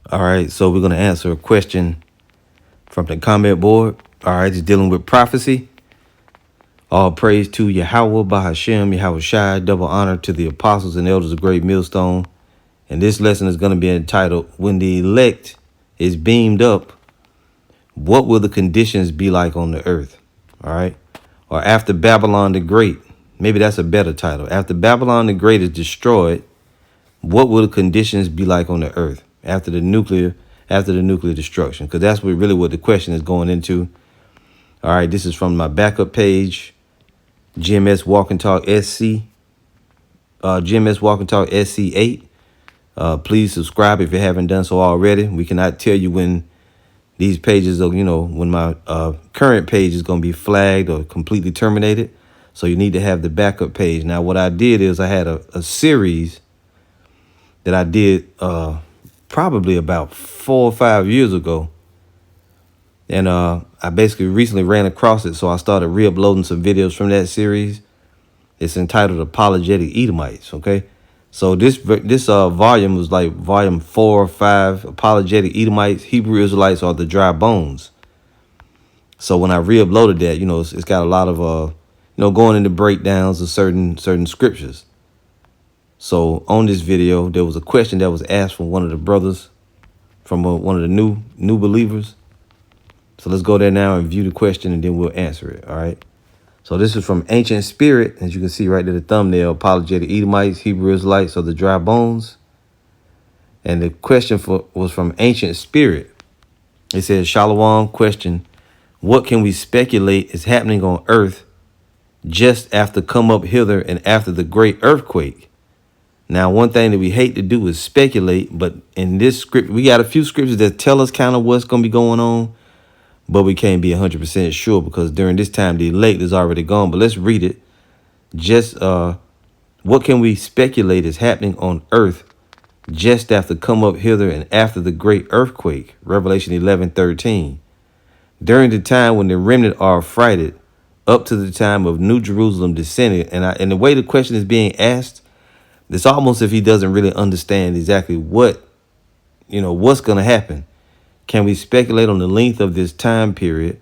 All right, so we're going to answer a question from the comment board. All right, it's dealing with prophecy. All praise to Yahweh, Bahashem, Yahweh Shai, double honor to the apostles and elders of Great Millstone. And this lesson is going to be entitled, When the Elect is Beamed Up, What Will the Conditions Be Like on the Earth? All right, or after Babylon the Great. Maybe that's a better title. After Babylon the Great is destroyed, what will the conditions be like on the earth after the nuclear destruction? Because that's really what the question is going into. All right, this is from my backup page, GMS Walk and Talk SC, GMS Walk and Talk SC8. Please subscribe if you haven't done so already. We cannot tell you when these pages are, when my current page is going to be flagged or completely terminated. So you need to have the backup page. Now, what I did is I had a series that I did probably about 4 or 5 years ago. And I basically recently ran across it, so I started re-uploading some videos from that series. It's entitled Apologetic Edomites, okay? So this volume was like volume 4 or 5, Apologetic Edomites, Hebrew Israelites are the dry bones. So when I re-uploaded that, it's got a lot of, going into breakdowns of certain scriptures. So on this video, there was a question that was asked from one of the brothers, from one of the new believers. So let's go there now and view the question, and then we'll answer it. All right. So this is from Ancient Spirit, as you can see right there, the thumbnail, Apologetic Edomites, Hebrew Israelites, or the dry bones. And the question was from Ancient Spirit. It says, Shalom, question, what can we speculate is happening on earth just after come up hither and after the great earthquake? Now, one thing that we hate to do is speculate, but in this script, we got a few scriptures that tell us kind of what's going to be going on, but we can't be 100% sure because during this time, the elect is already gone. But let's read it. Just what can we speculate is happening on earth just after come up hither and after the great earthquake? Revelation 11:13. During the time when the remnant are affrighted, up to the time of New Jerusalem descending. And the way the question is being asked, it's almost if he doesn't really understand exactly what's going to happen. Can we speculate on the length of this time period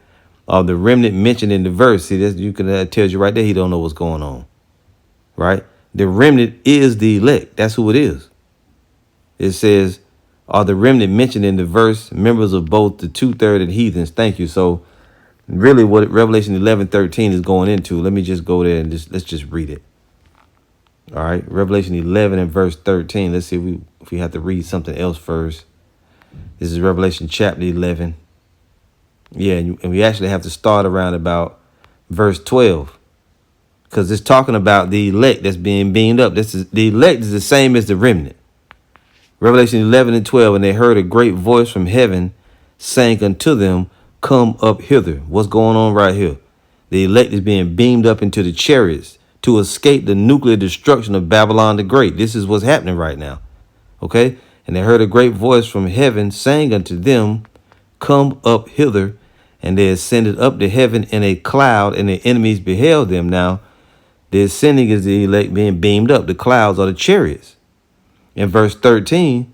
of the remnant mentioned in the verse? See, that tells you right there he don't know what's going on, right? The remnant is the elect. That's who it is. It says, are the remnant mentioned in the verse members of both the 2/3 and heathens? Thank you. So really what Revelation 11:13 is going into, let me just go there and let's just read it. All right, Revelation 11 and verse 13. Let's see if we have to read something else first. This is Revelation chapter 11. Yeah, and we actually have to start around about verse 12 because it's talking about the elect that's being beamed up. The elect is the same as the remnant. Revelation 11 and 12, and they heard a great voice from heaven saying unto them, come up hither. What's going on right here? The elect is being beamed up into the chariots to escape the nuclear destruction of Babylon the Great. This is what's happening right now. Okay. And they heard a great voice from heaven saying unto them, come up hither. And they ascended up to heaven in a cloud, and their enemies beheld them. Now, the ascending is the elect being beamed up. The clouds are the chariots. In verse 13,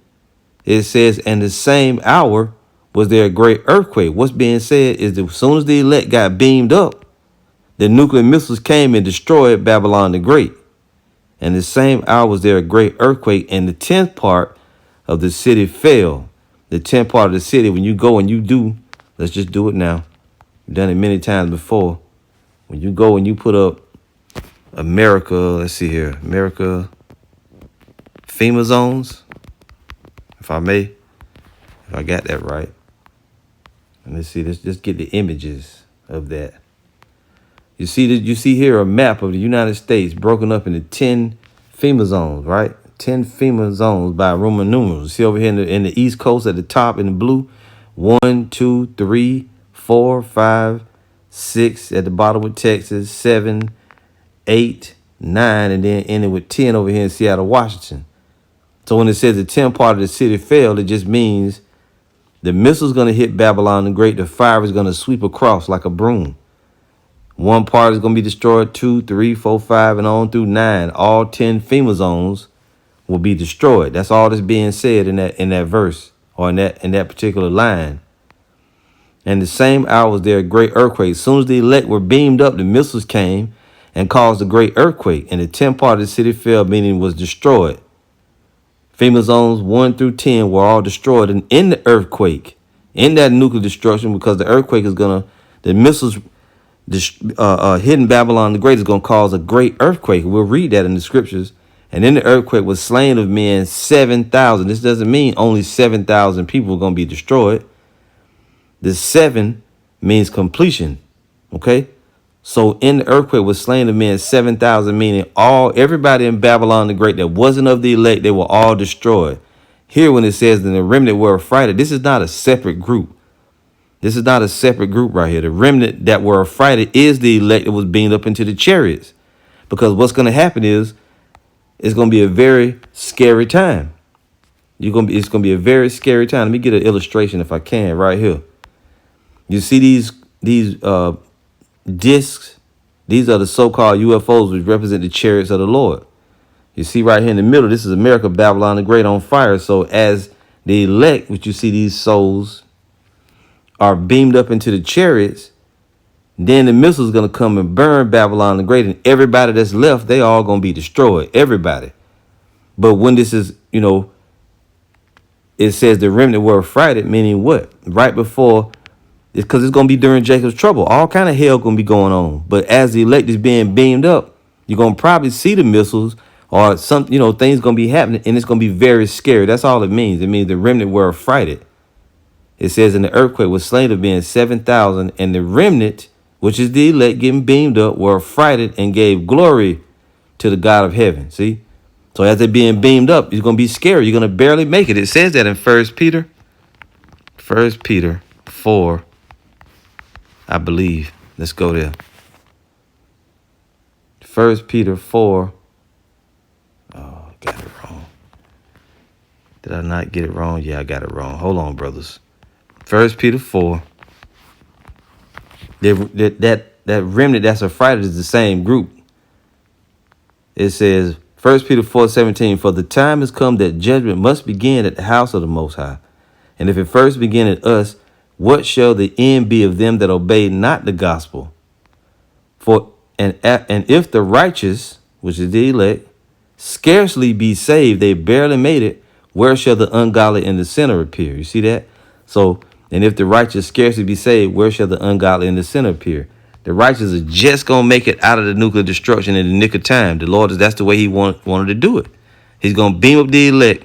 it says, and the same hour was there a great earthquake. What's being said is that as soon as the elect got beamed up, the nuclear missiles came and destroyed Babylon the Great. And the same hour was there a great earthquake, and the 10th part of the city fell. The 10th part of the city, when you go and you do, let's just do it now. We've done it many times before. When you go and you put up America, let's see here, America FEMA zones, if I got that right. And let's see, let's just get the images of that. You see here a map of the United States broken up into 10 FEMA zones, right? 10 FEMA zones by Roman numerals. See over here in the East Coast at the top in the blue, 1, 2, 3, 4, 5, 6 at the bottom with Texas, 7, 8, 9, and then ending with 10 over here in Seattle, Washington. So when it says the 10th part of the city fell, it just means the missile's going to hit Babylon the Great. The fire is going to sweep across like a broom. One part is going to be destroyed, 2, 3, 4, 5, and on through 9. All 10 FEMA zones will be destroyed. That's all that's being said in that verse or in that particular line. And the same hour was there a great earthquake. As soon as the elect were beamed up, the missiles came and caused a great earthquake. And the 10th part of the city fell, meaning was destroyed. FEMA zones 1 through 10 were all destroyed. And in the earthquake, in that nuclear destruction, because the earthquake is the missiles hitting Babylon the Great is going to cause a great earthquake. We'll read that in the scriptures. And in the earthquake was slain of men 7,000. This doesn't mean only 7,000 people are going to be destroyed. The 7 means completion. Okay. So in the earthquake was slain of men 7,000, meaning everybody in Babylon the Great that wasn't of the elect, they were all destroyed. Here when it says that the remnant were affrighted, this is not a separate group. This is not a separate group right here. The remnant that were affrighted is the elect that was beamed up into the chariots. Because what's going to happen is it's going to be a very scary time. It's going to be a very scary time. Let me get an illustration if I can right here. You see these discs? These are the so-called UFOs, which represent the chariots of the Lord. You see right here in the middle, this is America, Babylon the Great on fire. So as the elect, which you see these souls are beamed up into the chariots, then the missiles is going to come and burn Babylon the Great, and everybody that's left, they all going to be destroyed. Everybody. But when this is, it says the remnant were affrighted, meaning what? Right before, it's because it's going to be during Jacob's trouble. All kind of hell going to be going on. But as the elect is being beamed up, you're going to probably see the missiles or some, things going to be happening, and it's going to be very scary. That's all it means. It means the remnant were affrighted. It says in the earthquake was slain of being 7,000, and the remnant, which is the elect getting beamed up, were affrighted and gave glory to the God of heaven. See? So as they're being beamed up, it's going to be scary. You're going to barely make it. It says that in 1 Peter 4, I believe. Let's go there. 1 Peter 4. Oh, I got it wrong. Did I not get it wrong? Yeah, I got it wrong. Hold on, brothers. 1 Peter 4. That remnant that's affrighted is the same group. It says, 1 Peter 4:17, for the time has come that judgment must begin at the house of the Most High. And if it first begin at us, what shall the end be of them that obey not the gospel? And if the righteous, which is the elect, scarcely be saved, they barely made it, where shall the ungodly and the sinner appear? You see that? So, and if the righteous scarcely be saved, where shall the ungodly and the sinner appear? The righteous are just going to make it out of the nuclear destruction in the nick of time. The Lord, that's the way he wanted to do it. He's going to beam up the elect.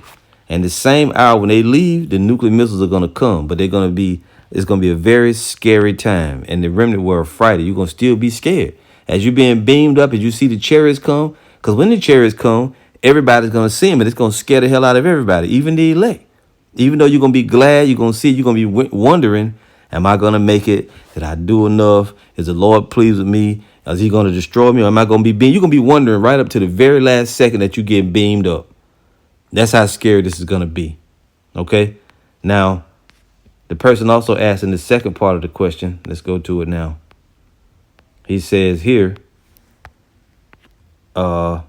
And the same hour when they leave, the nuclear missiles are going to come. But it's going to be a very scary time. And the remnant were affrighted. You're going to still be scared. As you're being beamed up, as you see the chariots come. Because when the chariots come, everybody's going to see them. And it's going to scare the hell out of everybody, even the elect. Even though you're going to be glad, you're going to see it, you're going to be wondering, am I going to make it? Did I do enough? Is the Lord pleased with me? Is he going to destroy me? Or am I going to be beamed? You're going to be wondering right up to the very last second that you get beamed up. That's how scary this is going to be. Okay? Now, the person also asked in the second part of the question. Let's go to it now. He says here, does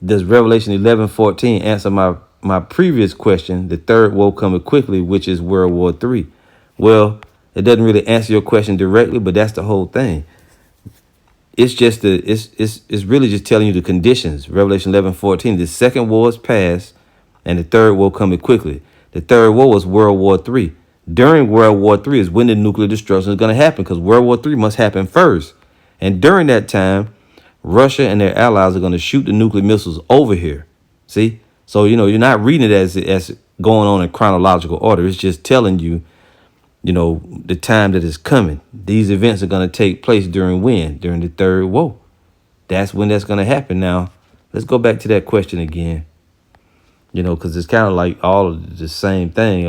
Revelation 11:14 answer my previous question, the third woe coming quickly, which is World War III? Well, it doesn't really answer your question directly, but that's the whole thing. It's just it's really just telling you the conditions. Revelation 11:14, the second war is past, and the third woe coming quickly. The third woe was World War III. During World War III is when the nuclear destruction is going to happen, because World War III must happen first. And during that time, Russia and their allies are going to shoot the nuclear missiles over here. See? So, you're not reading it as going on in chronological order. It's just telling you, the time that is coming. These events are going to take place during when? During the third woe. That's when that's going to happen. Now, let's go back to that question again. Because it's kind of like all of the same thing.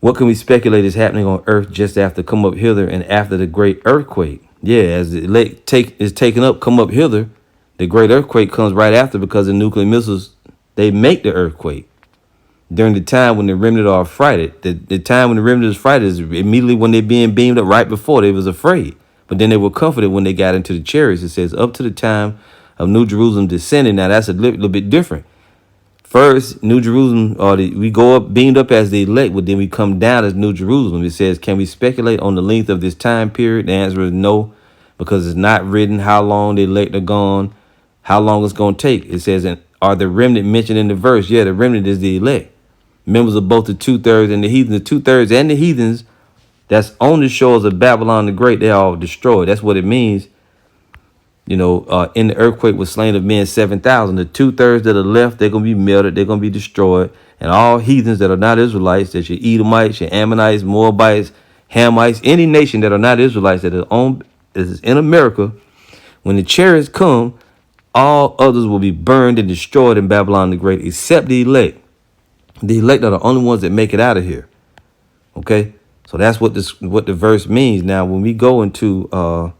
What can we speculate is happening on Earth just after come up hither and after the great earthquake? Yeah, as the lake is taken up, come up hither, the great earthquake comes right after, because the nuclear missiles, they make the earthquake. During the time when the remnant are affrighted, the time when the remnant is affrighted is immediately when they're being beamed up. Right before, they was afraid. But then they were comforted when they got into the chariots. It says, up to the time of New Jerusalem descending. Now, that's a little bit different. First, New Jerusalem, we go up, beamed up as the elect, but then we come down as New Jerusalem. It says, can we speculate on the length of this time period? The answer is no, because it's not written how long the elect are gone, how long it's going to take. It says, are the remnant mentioned in the verse? Yeah, the remnant is the elect. Members of both the 2/3 and the heathens. The 2/3 and the heathens that's on the shores of Babylon the Great, they're all destroyed. That's what it means. In the earthquake was slain of men 7,000. The 2/3 that are left, they're going to be melted. They're going to be destroyed. And all heathens that are not Israelites, that's your Edomites, your Ammonites, Moabites, Hamites, any nation that are not Israelites that is in America, when the chariots come, all others will be burned and destroyed in Babylon the Great, except the elect. The elect are the only ones that make it out of here. Okay? So that's what the verse means. Now, when we go into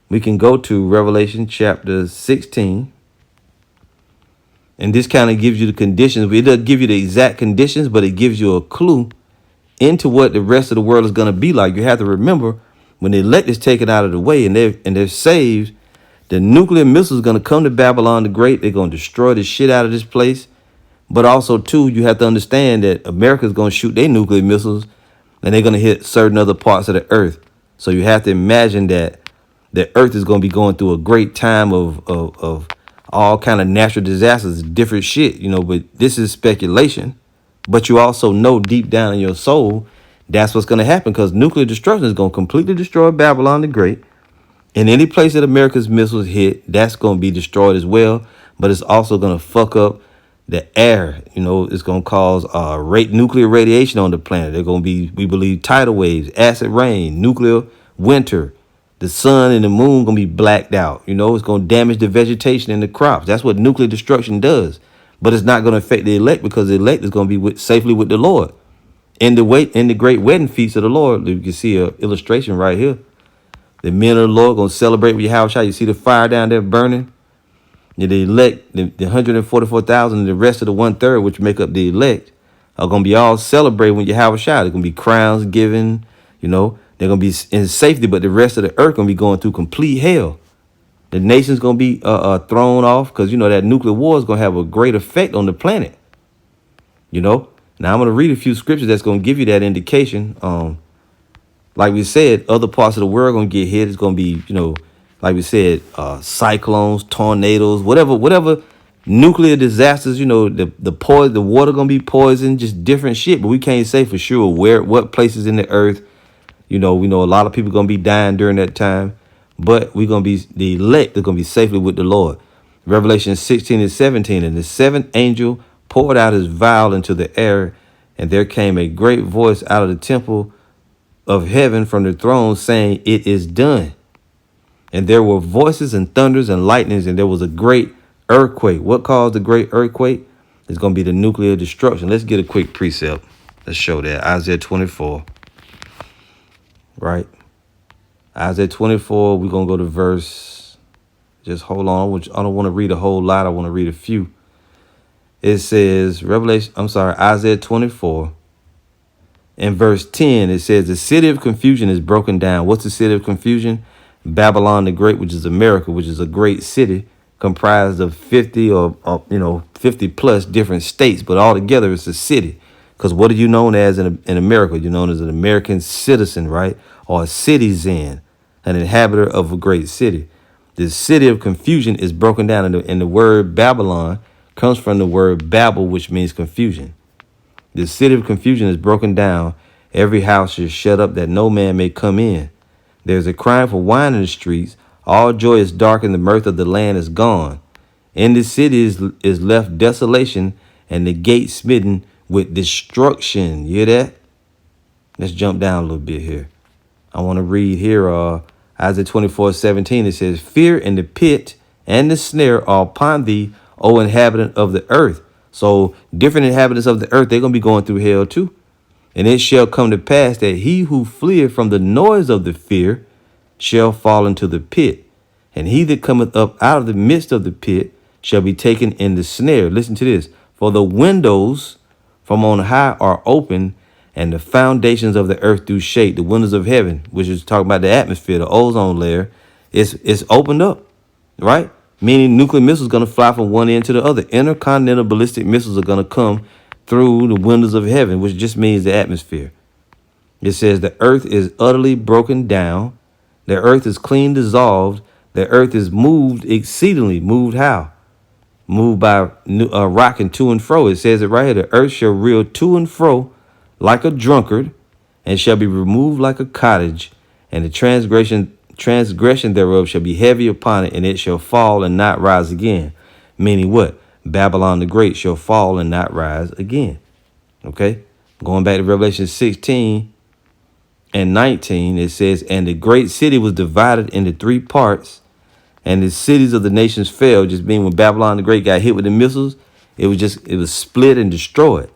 we can go to Revelation chapter 16. And this kind of gives you the conditions. It doesn't give you the exact conditions, but it gives you a clue into what the rest of the world is going to be like. You have to remember, when the elect is taken out of the way and they're saved, the nuclear missiles are going to come to Babylon the Great. They're going to destroy the shit out of this place. But also, too, you have to understand that America is going to shoot their nuclear missiles and they're going to hit certain other parts of the earth. So you have to imagine that the earth is going to be going through a great time of all kind of natural disasters, different shit, but this is speculation. But you also know deep down in your soul, that's what's going to happen, because nuclear destruction is going to completely destroy Babylon the Great. And any place that America's missiles hit, that's going to be destroyed as well. But it's also going to fuck up the air. It's going to cause nuclear radiation on the planet. They're going to be, we believe, tidal waves, acid rain, nuclear winter. The sun and the moon going to be blacked out. It's going to damage the vegetation and the crops. That's what nuclear destruction does. But it's not going to affect the elect, because the elect is going to be safely with the Lord. In the great wedding feast of the Lord, you can see an illustration right here. The men of the Lord going to celebrate with Yahushua. You see the fire down there burning. The elect, the 144,000 and the rest of the 1/3, which make up the elect, are going to be all celebrating with Yahushua. There's going to be crowns given, They're going to be in safety, but the rest of the earth going to be going through complete hell. The nation's going to be thrown off, because, that nuclear war is going to have a great effect on the planet. Now, I'm going to read a few scriptures that's going to give you that indication. Like we said, other parts of the world are going to get hit. It's going to be, like we said, cyclones, tornadoes, whatever nuclear disasters, the water going to be poisoned, just different shit. But we can't say for sure what places in the earth. We know a lot of people going to be dying during that time, but we're going to be, the elect are going to be safely with the Lord. Revelation 16:17, and the seventh angel poured out his vial into the air, and there came a great voice out of the temple of heaven from the throne saying, it is done. And there were voices and thunders and lightnings, and there was a great earthquake. What caused the great earthquake? It's going to be the nuclear destruction. Let's get a quick precept. Let's show that. Isaiah 24. Right? Isaiah 24, we're going to go to verse. Just hold on. I don't want to read a whole lot. I want to read a few. It says, Isaiah 24. In verse 10, it says, the city of confusion is broken down. What's the city of confusion? Babylon the Great, which is America, which is a great city comprised of 50 or 50 plus different states. But altogether, it's a city. Because what are you known as in America? You're known as an American citizen, right? Or a citizen, an inhabitor of a great city. The city of confusion is broken down. And the word Babylon comes from the word Babel, which means confusion. The city of confusion is broken down. Every house is shut up that no man may come in. There's a crying for wine in the streets. All joy is dark and the mirth of the land is gone. In the city is left desolation and the gate smitten with destruction. You hear that? Let's jump down a little bit here. I want to read here Isaiah 24:17. It says, fear and the pit and the snare are upon thee, O inhabitant of the earth. So different inhabitants of the earth, they're going to be going through hell too. And it shall come to pass that he who fleeth from the noise of the fear shall fall into the pit. And he that cometh up out of the midst of the pit shall be taken in the snare. Listen to this. For the windows from on high are open, and the foundations of the earth do shake. The windows of heaven, which is talking about the atmosphere, the ozone layer, it's opened up, right? meaning nuclear missiles going to fly from one end to the other. Intercontinental ballistic missiles are going to come through the windows of heaven, which just means the atmosphere. It says the earth is utterly broken down. The earth is clean dissolved. The earth is moved exceedingly. Moved how? Moved by rocking to and fro. It says it right here. The earth shall reel to and fro like a drunkard, and shall be removed like a cottage, and the transgression thereof shall be heavy upon it, and it shall fall and not rise again. Meaning what? Babylon the Great shall fall and not rise again. Okay? Going back to Revelation 16 and 19, it says, and the great city was divided into three parts, and the cities of the nations fell. Just being when Babylon the Great got hit with the missiles, it was split and destroyed.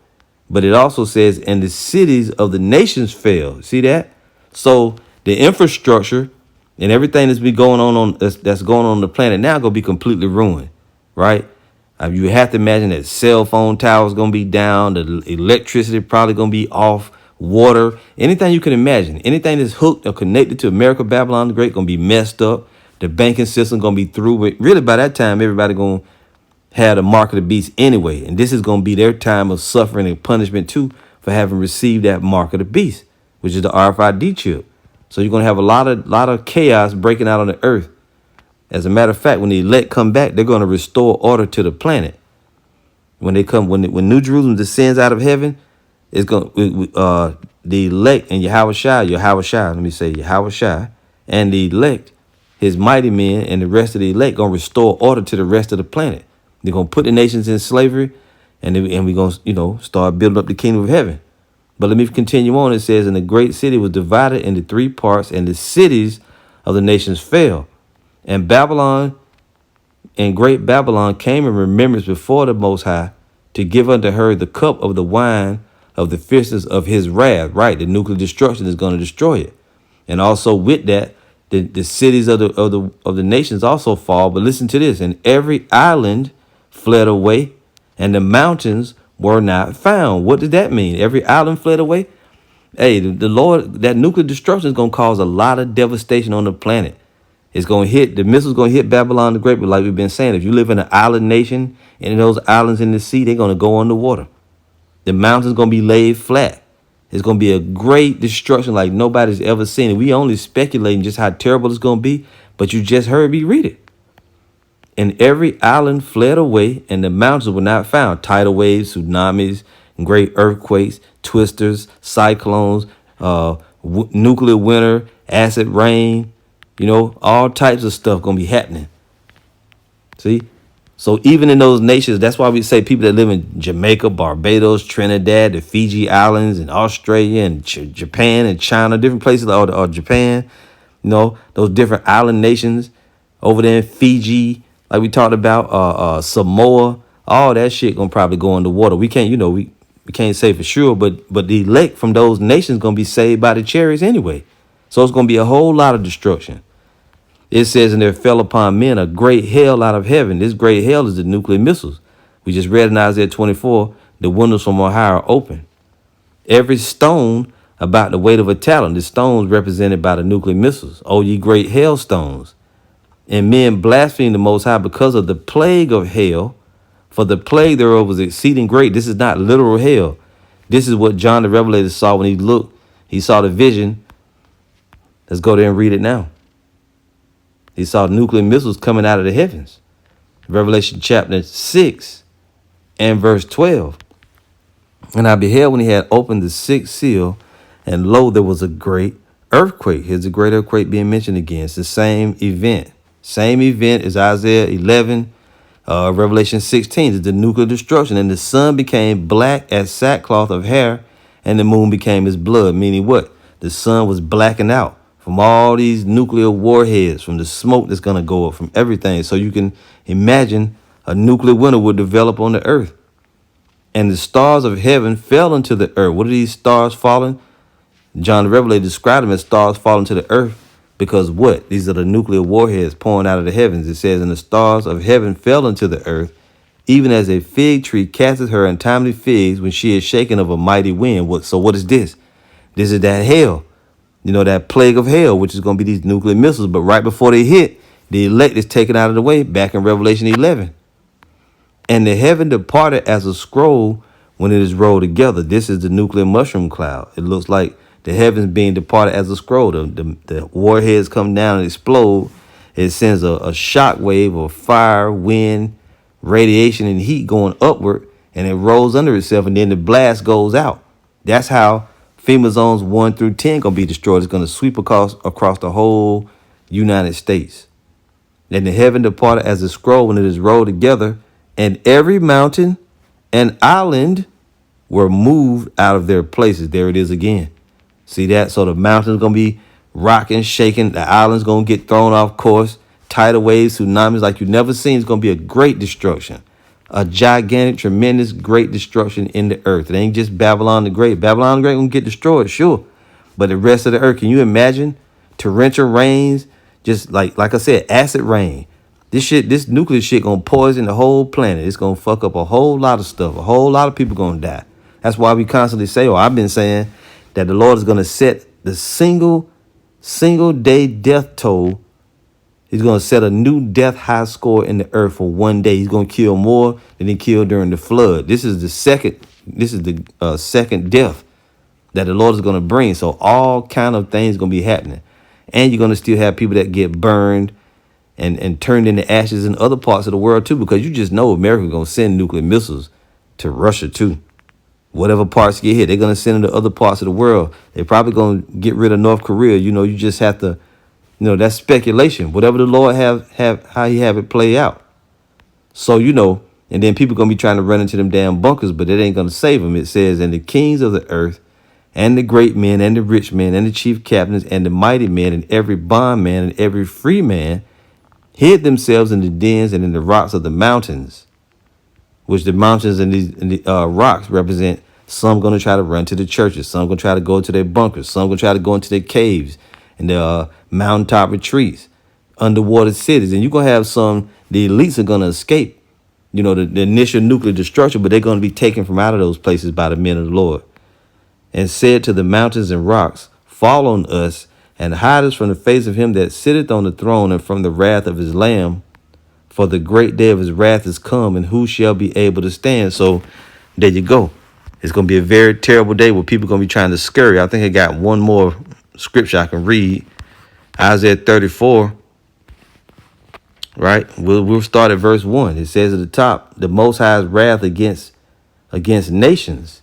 But it also says, and the cities of the nations fell. See that? So the infrastructure and everything that's been going on that's going on the planet now gonna be completely ruined, right? You have to imagine that cell phone towers gonna be down, the electricity probably gonna be off, water, anything you can imagine, anything that's hooked or connected to America, Babylon the Great, gonna be messed up. The banking system gonna be through with. Really, by that time, everybody gonna have the mark of the beast anyway, and this is gonna be their time of suffering and punishment too for having received that mark of the beast, which is the RFID chip. So you're gonna have a lot of chaos breaking out on the earth. As a matter of fact, when the elect come back, they're gonna restore order to the planet. When they come, when New Jerusalem descends out of heaven, it's gonna the elect and Yahweh Shai, let me say Yahweh Shai, and the elect, his mighty men, and the rest of the elect gonna restore order to the rest of the planet. They're gonna put the nations in slavery, and we're gonna start building up the kingdom of heaven. But let me continue on. It says, and the great city was divided into three parts, and the cities of the nations fell. And Babylon and great Babylon came in remembrance before the Most High to give unto her the cup of the wine of the fierceness of his wrath. Right, the nuclear destruction is going to destroy it. And also with that, the cities of the nations also fall. But listen to this: and every island fled away, and the mountains were not found. What does that mean? Every island fled away. Hey, the Lord, that nuclear destruction is going to cause a lot of devastation on the planet. It's going to hit, the missile's going to hit Babylon the Great. But like we've been saying, if you live in an island nation and those islands in the sea, they're going to go underwater. The mountains going to be laid flat. It's going to be a great destruction like nobody's ever seen it. We only speculating just how terrible it's going to be, but you just heard me read it. And every island fled away, and the mountains were not found. Tidal waves, tsunamis, great earthquakes, twisters, cyclones, nuclear winter, acid rain, all types of stuff going to be happening. See? So even in those nations, that's why we say people that live in Jamaica, Barbados, Trinidad, the Fiji Islands, and Australia, and Japan, and China, different places, or Japan, those different island nations over there in Fiji, like we talked about, Samoa, all that shit gonna probably go underwater. We can't, we can't say for sure, but the elect from those nations gonna be saved by the chariots anyway. So it's gonna be a whole lot of destruction. It says, and there fell upon men a great hail out of heaven. This great hail is the nuclear missiles. We just read in Isaiah 24, the windows from on high are open. Every stone about the weight of a talent. The stones represented by the nuclear missiles. Oh, ye great hailstones. And men blasphemed the Most High because of the plague of hail, for the plague thereof was exceeding great. This is not literal hail. This is what John the Revelator saw when he looked. He saw the vision. Let's go there and read it now. He saw nuclear missiles coming out of the heavens. Revelation chapter 6 and verse 12. And I beheld when he had opened the sixth seal, and lo, there was a great earthquake. Here's a great earthquake being mentioned again. It's the same event. Same event as Isaiah 11, Revelation 16. It's the nuclear destruction. And the sun became black as sackcloth of hair, and the moon became as blood. Meaning what? The sun was blacking out from all these nuclear warheads, from the smoke that's going to go up, from everything. So you can imagine a nuclear winter would develop on the earth. And the stars of heaven fell into the earth. What are these stars falling? John the Revelator described them as stars falling to the earth. Because what? These are the nuclear warheads pouring out of the heavens. It says, and the stars of heaven fell into the earth, even as a fig tree casteth her untimely figs when she is shaken of a mighty wind. So what is this? This is that hail. That plague of hail, which is going to be these nuclear missiles. But right before they hit, The elect is taken out of the way back in Revelation 11. And the heaven departed as a scroll when it is rolled together. This is the nuclear mushroom cloud. It looks like the heavens being departed as a scroll. The warheads come down and explode. It sends a shock wave of fire, wind, radiation, and heat going upward, and it rolls under itself, and then the blast goes out. That's how FEMA zones 1 through 10 gonna be destroyed. It's gonna sweep across the whole United States. And the heaven departed as a scroll when it is rolled together, and every mountain and island were moved out of their places. There it is again. See that? So the mountain's going to be rocking, shaking. The island's going to get thrown off course. Tidal waves, tsunamis like you've never seen. It's going to be a great destruction. A gigantic, tremendous, great destruction in the earth. It ain't just Babylon the Great. Babylon the Great going to get destroyed, sure. But the rest of the earth, can you imagine torrential rains? Just like I said, acid rain. This nuclear shit gonna poison the whole planet. It's gonna fuck up a whole lot of stuff. A whole lot of people gonna die. That's why we constantly say, or I've been saying, that the Lord is gonna set the single day death toll. He's gonna set a new death high score in the earth for one day. He's gonna kill more than he killed during the flood. This is the second death that the Lord is gonna bring. So all kind of things gonna be happening, and you're gonna still have people that get burned and turned into ashes in other parts of the world too, because you just know America's going to send nuclear missiles to Russia too. Whatever parts get hit, they're going to send them to other parts of the world. They're probably going to get rid of North Korea. You just have to, that's speculation. Whatever the Lord have how he have it play out. So, and then people going to be trying to run into them damn bunkers, but it ain't going to save them. It says, and the kings of the earth and the great men and the rich men and the chief captains and the mighty men and every bondman and every free man hid themselves in the dens and in the rocks of the mountains, which the mountains and the rocks represent. Some going to try to run to the churches. Some going to try to go to their bunkers. Some going to try to go into their caves and their mountaintop retreats, underwater cities. And you're going to have the elites are going to escape, the initial nuclear destruction, but they're going to be taken from out of those places by the men of the Lord. And said to the mountains and rocks, fall on us, and hide us from the face of him that sitteth on the throne and from the wrath of his Lamb. For the great day of his wrath is come, and who shall be able to stand? So there you go. It's going to be a very terrible day where people are going to be trying to scurry. I think I got one more scripture I can read. Isaiah 34. Right? We'll start at verse 1. It says at the top, the Most High's wrath against nations.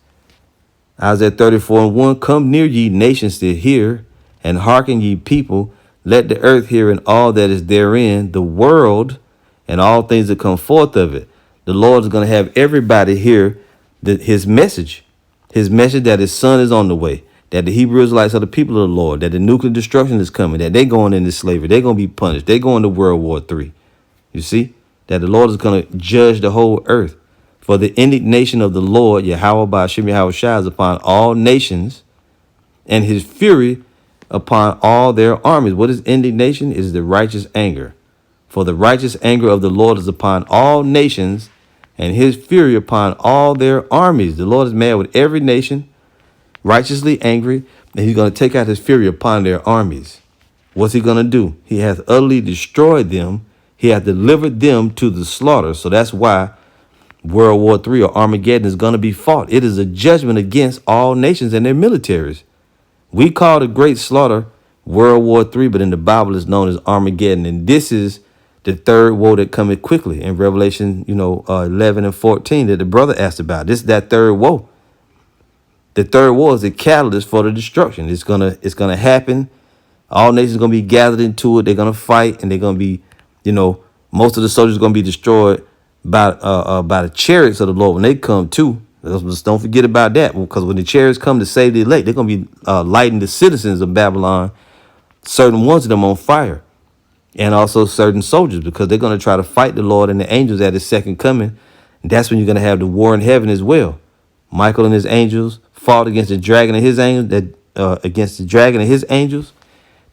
Isaiah 34:1. Come near ye nations to hear, and hearken ye people, let the earth hear and all that is therein, the world and all things that come forth of it. The Lord is going to have everybody hear his message that his son is on the way, that the Hebrew Israelites are the people of the Lord, that the nuclear destruction is coming, that they're going into slavery, they're going to be punished, they're going to World War III. You see, that the Lord is going to judge the whole earth. For the indignation of the Lord, Yahweh Ba'ashem Yahweh Shai, is upon all nations, and his fury upon all their armies. What is indignation? It is the righteous anger. For the righteous anger of the Lord is upon all nations, and his fury upon all their armies. The Lord is mad with every nation, righteously angry, and he's going to take out his fury upon their armies. What's he going to do? He hath utterly destroyed them. He hath delivered them to the slaughter. So that's why World War III or Armageddon is going to be fought. It is a judgment against all nations and their militaries. We call the great slaughter World War III, but in the Bible it's known as Armageddon. And this is the third woe that cometh quickly in Revelation, 11 and 14 that the brother asked about. This is that third woe. The third woe is the catalyst for the destruction. It's gonna happen. All nations are gonna be gathered into it. They're gonna fight, and they're gonna be, most of the soldiers are gonna be destroyed by the chariots of the Lord when they come too. Just don't forget about that, because when the chariots come to save the elect, they're going to be lighting the citizens of Babylon, certain ones of them, on fire, and also certain soldiers, because they're going to try to fight the Lord and the angels at his second coming. And that's when you're going to have the war in heaven as well. Michael and his angels fought against the dragon and his angels.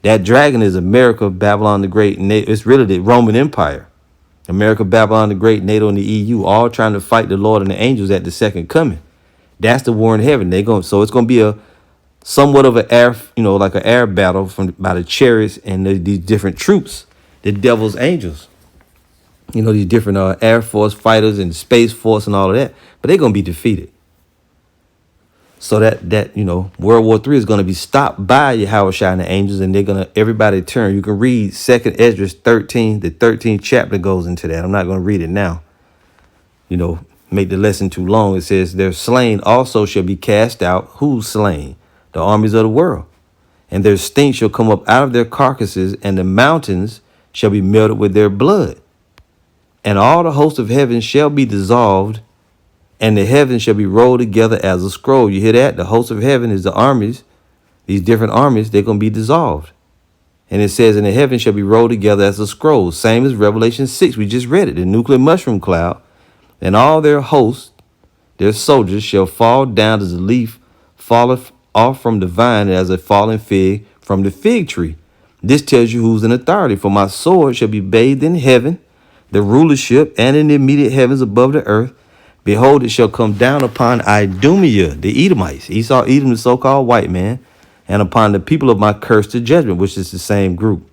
That dragon is America, Babylon the Great. It's really the Roman Empire. America, Babylon the Great, NATO, and the EU, all trying to fight the Lord and the angels at the second coming. That's the war in heaven. So it's going to be a somewhat of an air, like an air battle by the chariots and these different troops the devil's angels. You know, these different Air Force fighters and Space Force and all of that. But they're going to be defeated. So that World War III is going to be stopped by Yahushua and the angels, and they're going to, everybody turn. You can read 2nd Esdras 13, the 13th chapter goes into that. I'm not going to read it now. Make the lesson too long. It says, their slain also shall be cast out. Who's slain? The armies of the world. And their stink shall come up out of their carcasses, and the mountains shall be melted with their blood. And all the hosts of heaven shall be dissolved, and the heavens shall be rolled together as a scroll. You hear that? The host of heaven is the armies. These different armies, they're going to be dissolved. And it says, and the heavens shall be rolled together as a scroll. Same as Revelation 6. We just read it. The nuclear mushroom cloud. And all their hosts, their soldiers, shall fall down as a leaf falleth off from the vine, as a fallen fig from the fig tree. This tells you who's in authority. For my sword shall be bathed in heaven, the rulership, and in the immediate heavens above the earth. Behold, it shall come down upon Idumea, the Edomites, Esau, Edom, the so-called white man, and upon the people of my curse to judgment, which is the same group.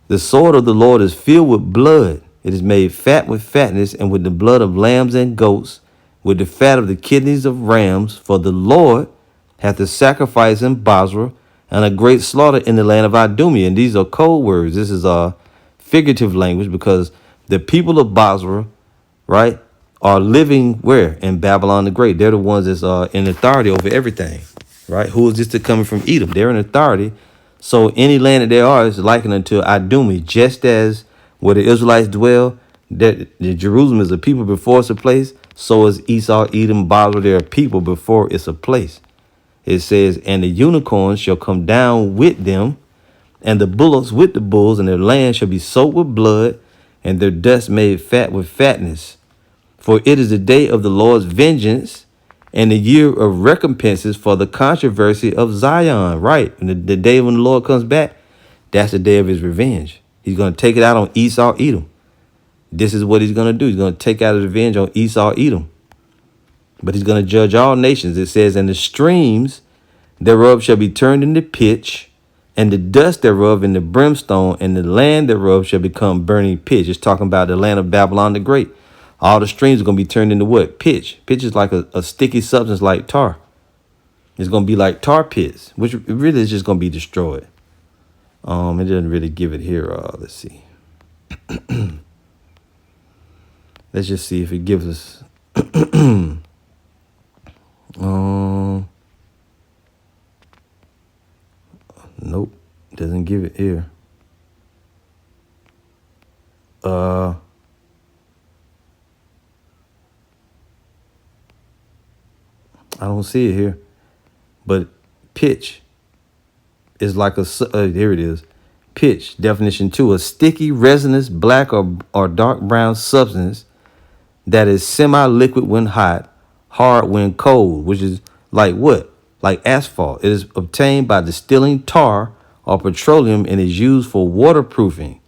The sword of the Lord is filled with blood. It is made fat with fatness, and with the blood of lambs and goats, with the fat of the kidneys of rams. For the Lord hath a sacrifice in Basra, and a great slaughter in the land of Idumea. And these are code words. This is figurative language, because the people of Basra, right, are living where? In Babylon the Great. They're the ones that's in authority over everything, right? Who is this that coming from Edom? They're in authority. So any land that they are is likened unto Idumea, just as where the Israelites dwell, that Jerusalem is a people before it's a place. So is Esau, Edom, Basra. They're a people before it's a place. It says, and the unicorns shall come down with them, and the bullocks with the bulls, and their land shall be soaked with blood, and their dust made fat with fatness. For it is the day of the Lord's vengeance, and the year of recompenses for the controversy of Zion. Right. And the day when the Lord comes back, that's the day of his revenge. He's going to take it out on Esau, Edom. This is what he's going to do. He's going to take out his revenge on Esau, Edom. But he's going to judge all nations. It says, and the streams thereof shall be turned into pitch, and the dust thereof into brimstone, and the land thereof shall become burning pitch. It's talking about the land of Babylon the Great. All the streams are going to be turned into what? Pitch. Pitch is like a sticky substance like tar. It's going to be like tar pits, which really is just going to be destroyed. It doesn't really give it here. Let's see. Let's just see if it gives us. Nope. Doesn't give it here. I don't see it here, but pitch is like here it is. Pitch, definition 2, a sticky, resinous, black or dark brown substance that is semi-liquid when hot, hard when cold, which is like what? Like asphalt. It is obtained by distilling tar or petroleum and is used for waterproofing,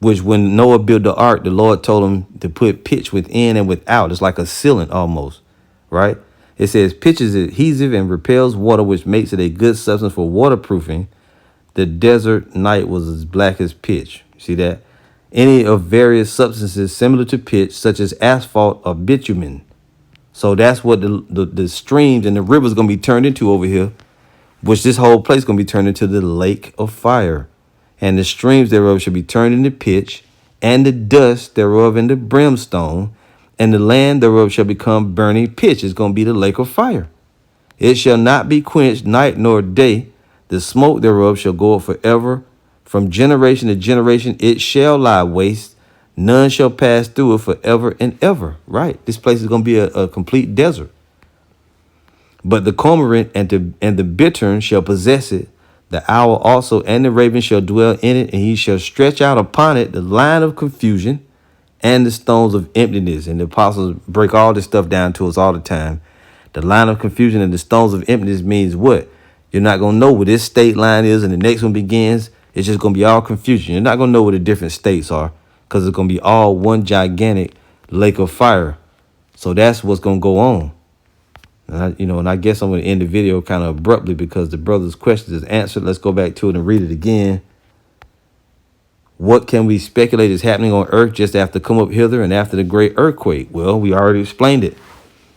which when Noah built the ark, the Lord told him to put pitch within and without. It's like a sealant almost, right? It says pitch is adhesive and repels water, which makes it a good substance for waterproofing. The desert night was as black as pitch. See that? Any of various substances similar to pitch, such as asphalt or bitumen. So that's what the streams and the rivers going to be turned into over here, which this whole place going to be turned into the lake of fire. And the streams thereof shall be turned into pitch, and the dust thereof into brimstone, and the land thereof shall become burning pitch. It's going to be the lake of fire. It shall not be quenched night nor day. The smoke thereof shall go up forever. From generation to generation it shall lie waste. None shall pass through it forever and ever. Right. This place is going to be a complete desert. But the cormorant and the bittern shall possess it. The owl also and the raven shall dwell in it, and he shall stretch out upon it the line of confusion and the stones of emptiness. And the apostles break all this stuff down to us all the time. The line of confusion and the stones of emptiness means what? You're not going to know where this state line is and the next one begins. It's just going to be all confusion. You're not going to know where the different states are, because it's going to be all one gigantic lake of fire. So that's what's going to go on. And I guess I'm going to end the video kind of abruptly because the brother's question is answered. Let's go back to it and read it again. What can we speculate is happening on earth just after come up hither and after the great earthquake? Well, we already explained it.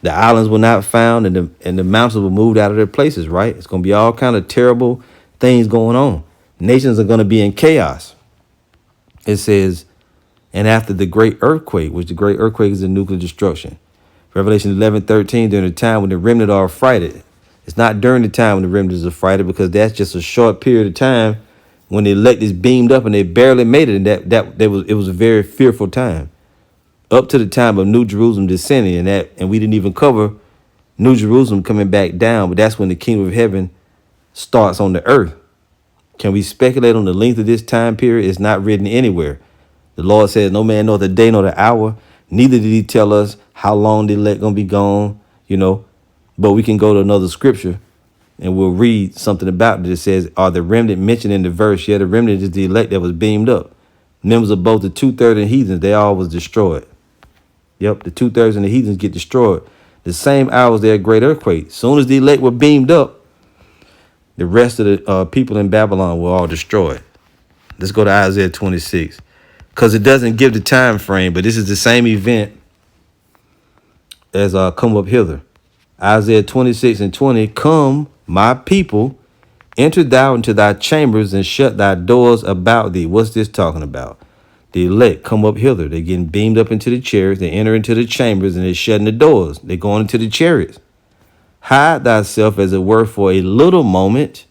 The islands were not found, and the mountains were moved out of their places, right? It's going to be all kind of terrible things going on. Nations are going to be in chaos. It says, and after the great earthquake, which the great earthquake is a nuclear destruction. Revelation 11:13, during the time when the remnant are affrighted. It's not during the time when the remnant is affrighted, because that's just a short period of time when the elect is beamed up and they barely made it. And it was a very fearful time. Up to the time of New Jerusalem descending, and we didn't even cover New Jerusalem coming back down, but that's when the kingdom of heaven starts on the earth. Can we speculate on the length of this time period? It's not written anywhere. The Lord says, no man knows the day nor the hour. Neither did he tell us how long the elect gonna be gone, but we can go to another scripture and we'll read something about it. It says, are the remnant mentioned in the verse? Yeah, the remnant is the elect that was beamed up. Members of both the 2/3 and heathens, they all was destroyed. Yep, the 2/3 and the heathens get destroyed. The same hours there, great earthquake. Soon as the elect were beamed up, the rest of the people in Babylon were all destroyed. Let's go to Isaiah 26, because it doesn't give the time frame, but this is the same event as come up hither. Isaiah 26:20, come, my people, enter thou into thy chambers and shut thy doors about thee. What's this talking about? The elect come up hither. They're getting beamed up into the chariots. They enter into the chambers and they're shutting the doors. They're going into the chariots. Hide thyself, as it were, for a little moment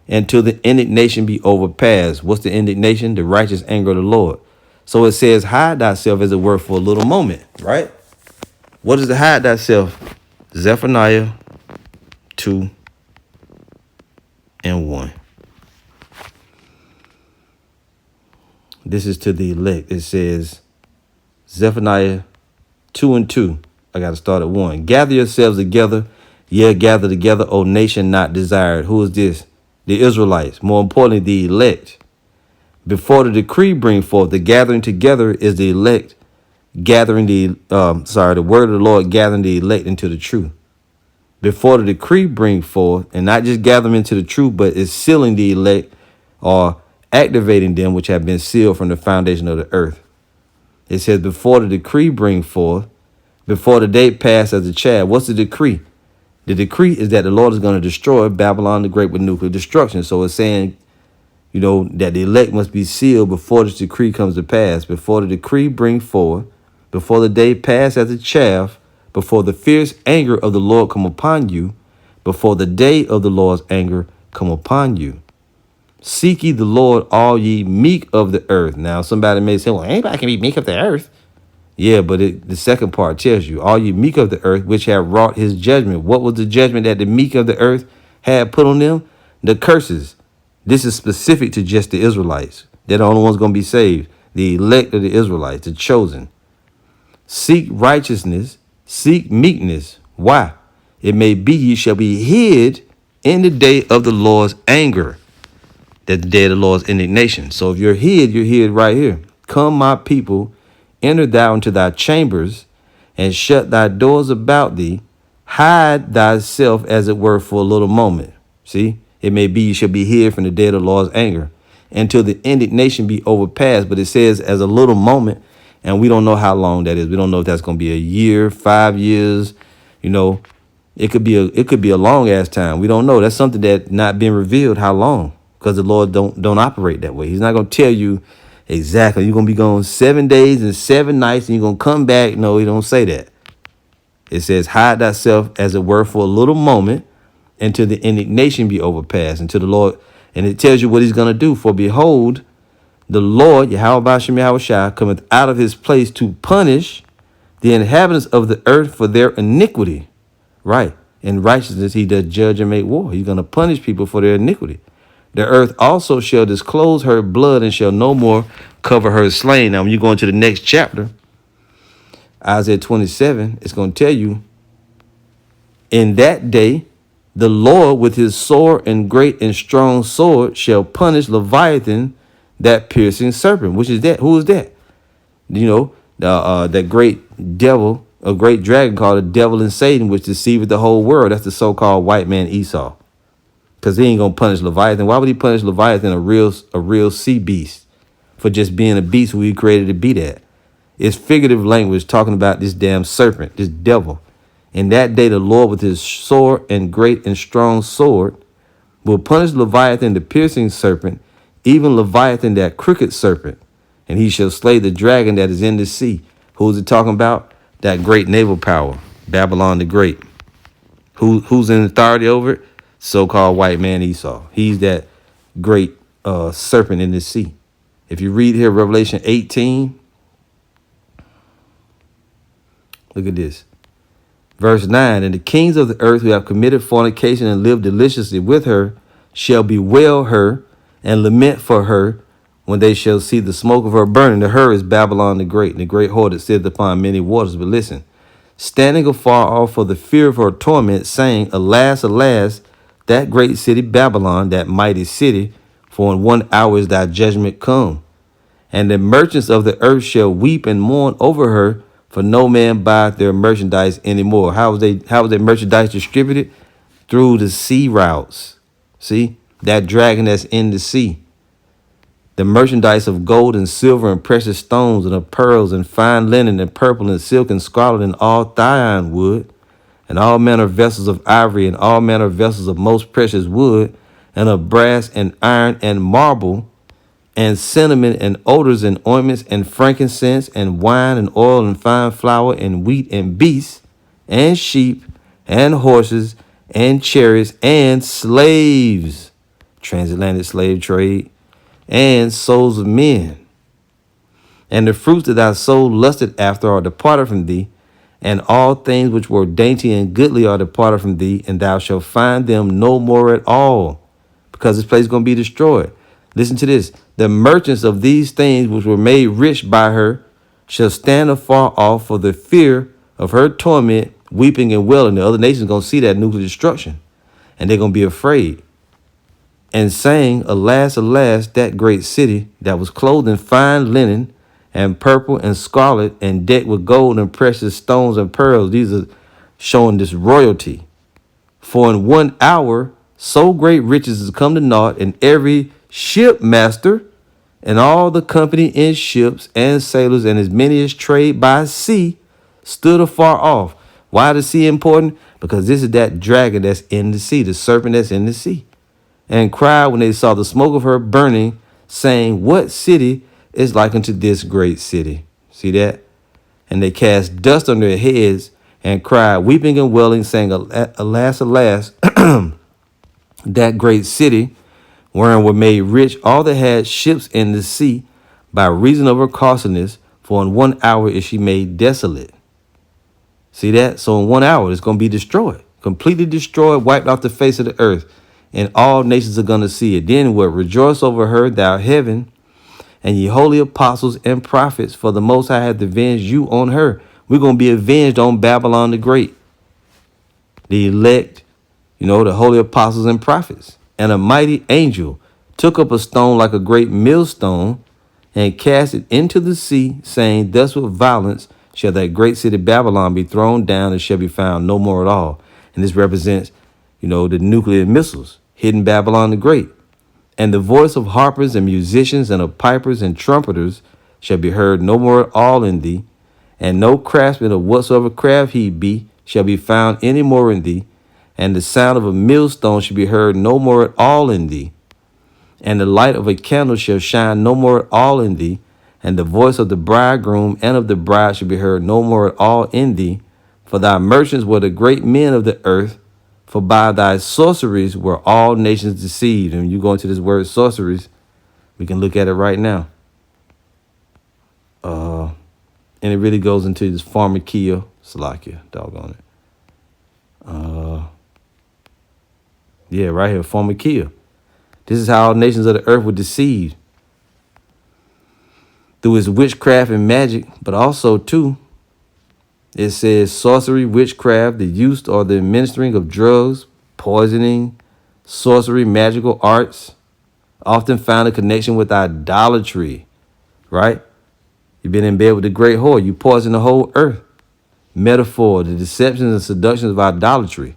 until the indignation be overpassed. What's the indignation? The righteous anger of the Lord. So it says, hide thyself, as it were, for a little moment, right? What is the hide thyself? Zephaniah 2:1. This is to the elect. It says, Zephaniah 2:2. I got to start at 1. Gather yourselves together. Yeah, gather together, O nation not desired. Who is this? The Israelites. More importantly, the elect. Before the decree bring forth, the gathering together is the elect. Gathering the word of the Lord, gathering the elect into the truth. Before the decree bring forth, and not just gather them into the truth, but it's sealing the elect, or activating them which have been sealed from the foundation of the earth. It says, before the decree bring forth, before the day pass as a child. What's the decree? The decree is that the Lord is going to destroy Babylon the Great with nuclear destruction. So it's saying, that the elect must be sealed before this decree comes to pass. Before the decree bring forth, before the day pass as a chaff, before the fierce anger of the Lord come upon you, before the day of the Lord's anger come upon you. Seek ye the Lord, all ye meek of the earth. Now, somebody may say, well, anybody can be meek of the earth. Yeah, but the second part tells you, all ye meek of the earth, which have wrought his judgment. What was the judgment that the meek of the earth had put on them? The curses. This is specific to just the Israelites. They're the only ones going to be saved. The elect of the Israelites, the chosen. Seek righteousness, seek meekness. Why? It may be ye shall be hid in the day of the Lord's anger. That the day of the Lord's indignation. So if you're hid right here. Come, my people, enter thou into thy chambers, and shut thy doors about thee. Hide thyself, as it were, for a little moment. See, it may be you shall be hid from the day of the Lord's anger, until the indignation be overpassed. But it says as a little moment, and we don't know how long that is. We don't know if that's going to be a year, 5 years. It could be a long ass time. We don't know. That's something that not being revealed how long. Because the Lord don't operate that way. He's not going to tell you exactly. You're going to be gone 7 days and 7 nights, and you're going to come back. No, he don't say that. It says, hide thyself, as it were, for a little moment, until the indignation be overpassed, until the Lord. And it tells you what he's going to do. For behold, the Lord, Yahweh Bashem Yahushua, cometh out of his place to punish the inhabitants of the earth for their iniquity. Right. In righteousness, he does judge and make war. He's going to punish people for their iniquity. The earth also shall disclose her blood, and shall no more cover her slain. Now, when you go into the next chapter, Isaiah 27, it's going to tell you, in that day, the Lord with his sore and great and strong sword shall punish Leviathan, that piercing serpent. Which is that? Who is that? That great devil, a great dragon called the devil and Satan, which deceiveth the whole world. That's the so-called white man Esau. Because he ain't going to punish Leviathan. Why would he punish Leviathan, a real sea beast? for just being a beast who he created to be that. It's figurative language talking about this damn serpent, this devil. In that day, the Lord with his sore and great and strong sword will punish Leviathan, the piercing serpent, even Leviathan, that crooked serpent. And he shall slay the dragon that is in the sea. Who's it talking about? That great naval power, Babylon the Great. Who's in authority over it? So-called white man Esau. He's that great serpent in the sea. If you read here Revelation 18, look at this. Verse 9, and the kings of the earth who have committed fornication and lived deliciously with her shall bewail her and lament for her when they shall see the smoke of her burning. The her is Babylon the Great, and the great whore that sitteth upon many waters. But listen, standing afar off for the fear of her torment, saying, alas, alas, that great city Babylon, that mighty city, for in 1 hour is thy judgment come. And the merchants of the earth shall weep and mourn over her, for no man buyeth their merchandise anymore. How is their merchandise distributed? Through the sea routes. See, that dragon that's in the sea. The merchandise of gold and silver and precious stones and of pearls and fine linen and purple and silk and scarlet and all thine wood, and all manner of vessels of ivory and all manner of vessels of most precious wood, and of brass and iron and marble, and cinnamon and odors and ointments and frankincense and wine and oil and fine flour and wheat and beasts and sheep and horses and chariots and slaves, transatlantic slave trade, and souls of men. And the fruits that thy soul lusted after are departed from thee, and all things which were dainty and goodly are departed from thee, and thou shalt find them no more at all, because this place is going to be destroyed. Listen to this. The merchants of these things which were made rich by her shall stand afar off for the fear of her torment, weeping and wailing. The other nations are going to see that nuclear destruction, and they're going to be afraid. And saying, alas, alas, that great city that was clothed in fine linen and purple and scarlet and decked with gold and precious stones and pearls. These are showing this royalty. For in 1 hour, so great riches is come to naught, and every shipmaster and all the company in ships and sailors and as many as trade by sea stood afar off. Why is the sea important? Because this is that dragon that's in the sea, the serpent that's in the sea. And cried when they saw the smoke of her burning, saying, what city is like unto this great city? See that? And they cast dust on their heads and cried, weeping and wailing, saying, alas, alas, that great city, wherein were made rich all that had ships in the sea, by reason of her costliness, for in 1 hour is she made desolate. See that? So in 1 hour, it's going to be destroyed, completely destroyed, wiped off the face of the earth, and all nations are going to see it. Then what? Rejoice over her, thou heaven, and ye holy apostles and prophets, for the Most High hath avenged you on her. We're going to be avenged on Babylon the Great, the elect, the holy apostles and prophets. And a mighty angel took up a stone like a great millstone and cast it into the sea, saying, thus with violence shall that great city Babylon be thrown down and shall be found no more at all. And this represents, the nuclear missiles, hidden Babylon the Great. And the voice of harpers and musicians and of pipers and trumpeters shall be heard no more at all in thee, and no craftsman of whatsoever craft he be shall be found any more in thee, and the sound of a millstone shall be heard no more at all in thee, and the light of a candle shall shine no more at all in thee, and the voice of the bridegroom and of the bride shall be heard no more at all in thee, for thy merchants were the great men of the earth, for by thy sorceries were all nations deceived. And you go into this word sorceries, we can look at it right now. And it really goes into this pharmakia, Salakia, doggone it. Yeah, right here, pharmakia. This is how all nations of the earth were deceived through his witchcraft and magic, but also too, it says sorcery, witchcraft, the use or the administering of drugs, poisoning, sorcery, magical arts, often found a connection with idolatry, right? You've been in bed with the great whore. You poison the whole earth. Metaphor, the deceptions and seductions of idolatry.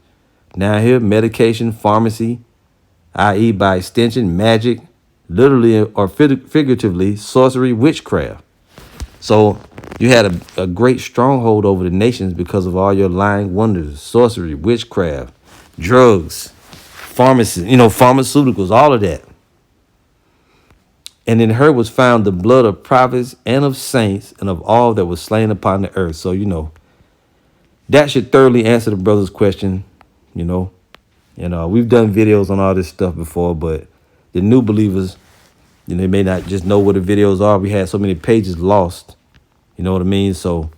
Now here, medication, pharmacy, i.e. by extension, magic, literally or figuratively, sorcery, witchcraft. So you had a great stronghold over the nations because of all your lying wonders, sorcery, witchcraft, drugs, pharmacy, pharmaceuticals, all of that. And in her was found the blood of prophets and of saints and of all that was slain upon the earth. So, that should thoroughly answer the brother's question, you know. We've done videos on all this stuff before, but the new believers, they may not just know what the videos are. We had so many pages lost, you know what I mean? So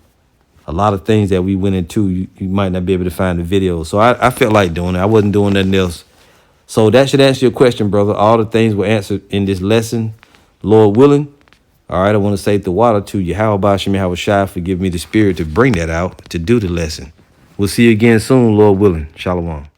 a lot of things that we went into, you might not be able to find the videos. So I felt like doing it. I wasn't doing nothing else. So that should answer your question, brother. All the things were answered in this lesson, Lord willing. All right, I want to say the water to you. How about Shemi Hawashai for giving me the spirit to bring that out, to do the lesson. We'll see you again soon, Lord willing. Shalom.